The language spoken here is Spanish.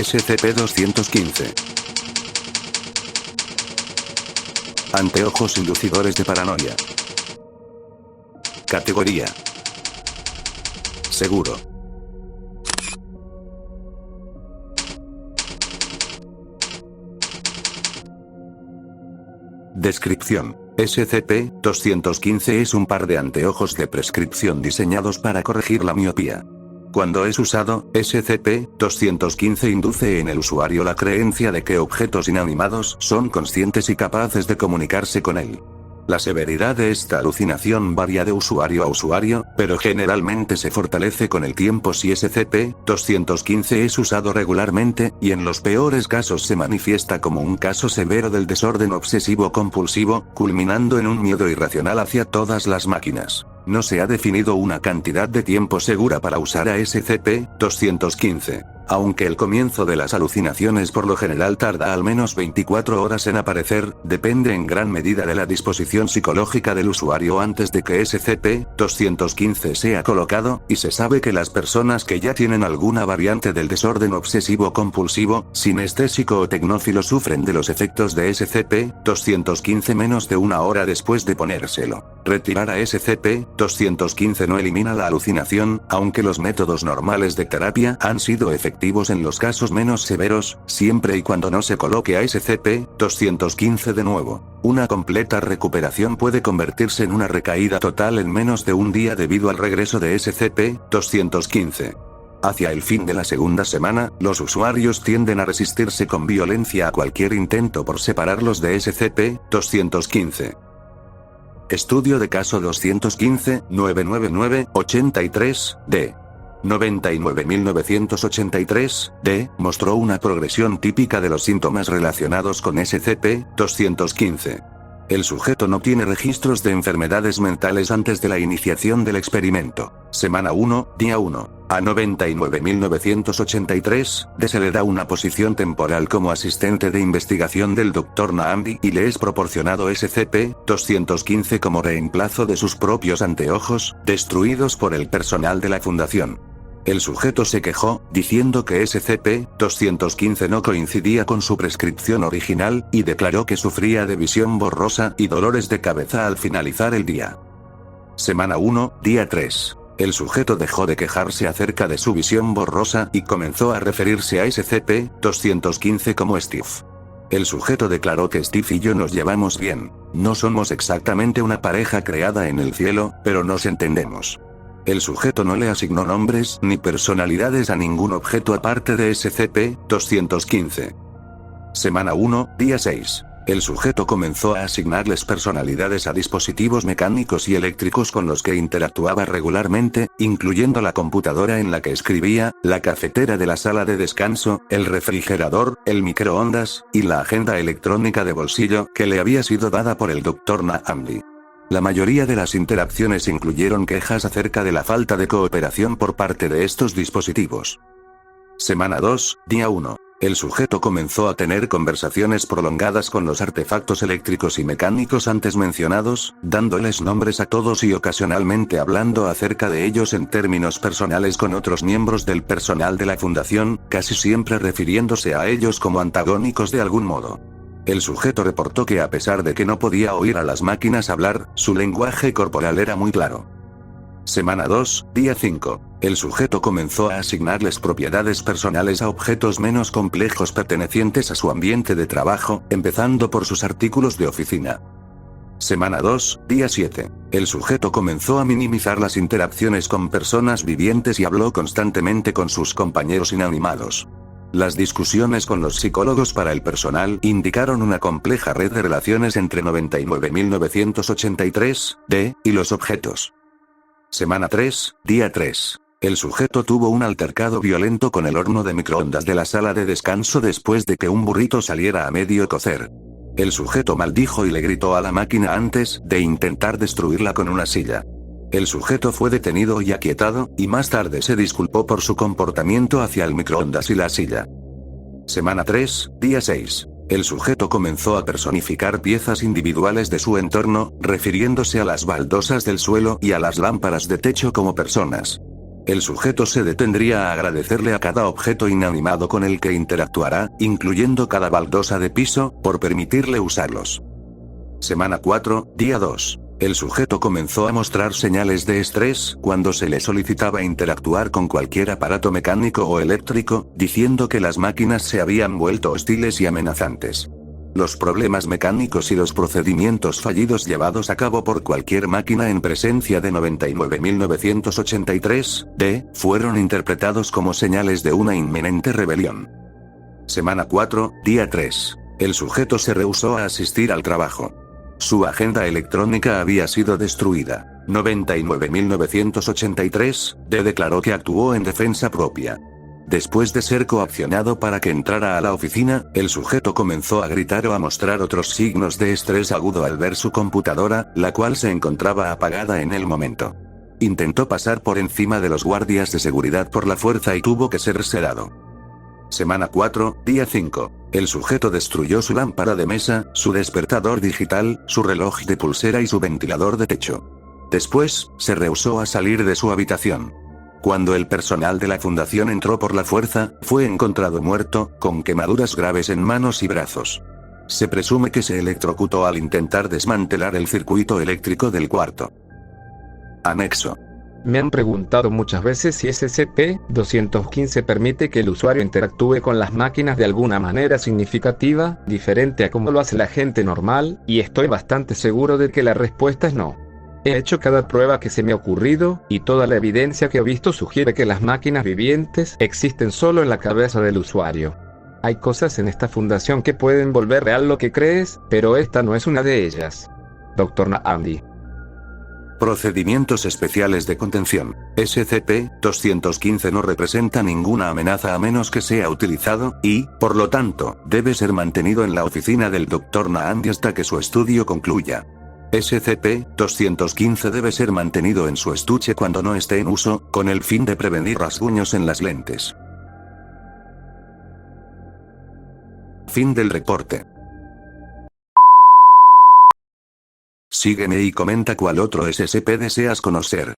SCP-215. Anteojos inducidores de paranoia. Categoría: seguro. Descripción: SCP-215 es un par de anteojos de prescripción diseñados para corregir la miopía. Cuando es usado, SCP-215 induce en el usuario la creencia de que objetos inanimados son conscientes y capaces de comunicarse con él. La severidad de esta alucinación varía de usuario a usuario, pero generalmente se fortalece con el tiempo si SCP-215 es usado regularmente, y en los peores casos se manifiesta como un caso severo del desorden obsesivo-compulsivo, culminando en un miedo irracional hacia todas las máquinas. No se ha definido una cantidad de tiempo segura para usar a SCP-215. Aunque el comienzo de las alucinaciones por lo general tarda al menos 24 horas en aparecer, depende en gran medida de la disposición psicológica del usuario antes de que SCP-215 sea colocado, y se sabe que las personas que ya tienen alguna variante del desorden obsesivo-compulsivo, sinestésico o tecnófilo sufren de los efectos de SCP-215 menos de una hora después de ponérselo. Retirar a SCP-215 no elimina la alucinación, aunque los métodos normales de terapia han sido efectivos en los casos menos severos, siempre y cuando no se coloque a SCP-215 de nuevo. Una completa recuperación puede convertirse en una recaída total en menos de un día debido al regreso de SCP-215. Hacia el fin de la segunda semana, los usuarios tienden a resistirse con violencia a cualquier intento por separarlos de SCP-215. Estudio de caso 215-999-83-D. 99.983-D, mostró una progresión típica de los síntomas relacionados con SCP-215. El sujeto no tiene registros de enfermedades mentales antes de la iniciación del experimento. Semana 1, día 1. A 99.983-D se le da una posición temporal como asistente de investigación del Dr. Naamdi y le es proporcionado SCP-215 como reemplazo de sus propios anteojos, destruidos por el personal de la fundación. El sujeto se quejó, diciendo que SCP-215 no coincidía con su prescripción original, y declaró que sufría de visión borrosa y dolores de cabeza al finalizar el día. Semana 1, día 3. El sujeto dejó de quejarse acerca de su visión borrosa y comenzó a referirse a SCP-215 como Steve. El sujeto declaró que Steve y yo nos llevamos bien. No somos exactamente una pareja creada en el cielo, pero nos entendemos. El sujeto no le asignó nombres ni personalidades a ningún objeto aparte de SCP-215. Semana 1, día 6. El sujeto comenzó a asignarles personalidades a dispositivos mecánicos y eléctricos con los que interactuaba regularmente, incluyendo la computadora en la que escribía, la cafetera de la sala de descanso, el refrigerador, el microondas, y la agenda electrónica de bolsillo que le había sido dada por el Dr. Naamdi. La mayoría de las interacciones incluyeron quejas acerca de la falta de cooperación por parte de estos dispositivos. Semana 2, día 1. El sujeto comenzó a tener conversaciones prolongadas con los artefactos eléctricos y mecánicos antes mencionados, dándoles nombres a todos y ocasionalmente hablando acerca de ellos en términos personales con otros miembros del personal de la fundación, casi siempre refiriéndose a ellos como antagónicos de algún modo. El sujeto reportó que a pesar de que no podía oír a las máquinas hablar, su lenguaje corporal era muy claro. Semana 2, día 5. El sujeto comenzó a asignarles propiedades personales a objetos menos complejos pertenecientes a su ambiente de trabajo, empezando por sus artículos de oficina. Semana 2, día 7. El sujeto comenzó a minimizar las interacciones con personas vivientes y habló constantemente con sus compañeros inanimados. Las discusiones con los psicólogos para el personal indicaron una compleja red de relaciones entre 99.983-D y los objetos. Semana 3, día 3. El sujeto tuvo un altercado violento con el horno de microondas de la sala de descanso después de que un burrito saliera a medio cocer. El sujeto maldijo y le gritó a la máquina antes de intentar destruirla con una silla. El sujeto fue detenido y aquietado, y más tarde se disculpó por su comportamiento hacia el microondas y la silla. Semana 3, día 6. El sujeto comenzó a personificar piezas individuales de su entorno, refiriéndose a las baldosas del suelo y a las lámparas de techo como personas. El sujeto se detendría a agradecerle a cada objeto inanimado con el que interactuará, incluyendo cada baldosa de piso, por permitirle usarlos. Semana 4, día 2. El sujeto comenzó a mostrar señales de estrés cuando se le solicitaba interactuar con cualquier aparato mecánico o eléctrico, diciendo que las máquinas se habían vuelto hostiles y amenazantes. Los problemas mecánicos y los procedimientos fallidos llevados a cabo por cualquier máquina en presencia de 99.983-D fueron interpretados como señales de una inminente rebelión. Semana 4, día 3. El sujeto se rehusó a asistir al trabajo. Su agenda electrónica había sido destruida. 99.983-D declaró que actuó en defensa propia. Después de ser coaccionado para que entrara a la oficina, el sujeto comenzó a gritar o a mostrar otros signos de estrés agudo al ver su computadora, la cual se encontraba apagada en el momento. Intentó pasar por encima de los guardias de seguridad por la fuerza y tuvo que ser sedado. Semana 4, día 5. El sujeto destruyó su lámpara de mesa, su despertador digital, su reloj de pulsera y su ventilador de techo. Después, se rehusó a salir de su habitación. Cuando el personal de la fundación entró por la fuerza, fue encontrado muerto, con quemaduras graves en manos y brazos. Se presume que se electrocutó al intentar desmantelar el circuito eléctrico del cuarto. Anexo. Me han preguntado muchas veces si SCP-215 permite que el usuario interactúe con las máquinas de alguna manera significativa, diferente a como lo hace la gente normal, y estoy bastante seguro de que la respuesta es no. He hecho cada prueba que se me ha ocurrido, y toda la evidencia que he visto sugiere que las máquinas vivientes existen solo en la cabeza del usuario. Hay cosas en esta fundación que pueden volver real lo que crees, pero esta no es una de ellas. Dr. Naamdi. Procedimientos especiales de contención. SCP-215 no representa ninguna amenaza a menos que sea utilizado, y, por lo tanto, debe ser mantenido en la oficina del Dr. Naamdi hasta que su estudio concluya. SCP-215 debe ser mantenido en su estuche cuando no esté en uso, con el fin de prevenir rasguños en las lentes. Fin del reporte. Sígueme y comenta cuál otro SCP deseas conocer.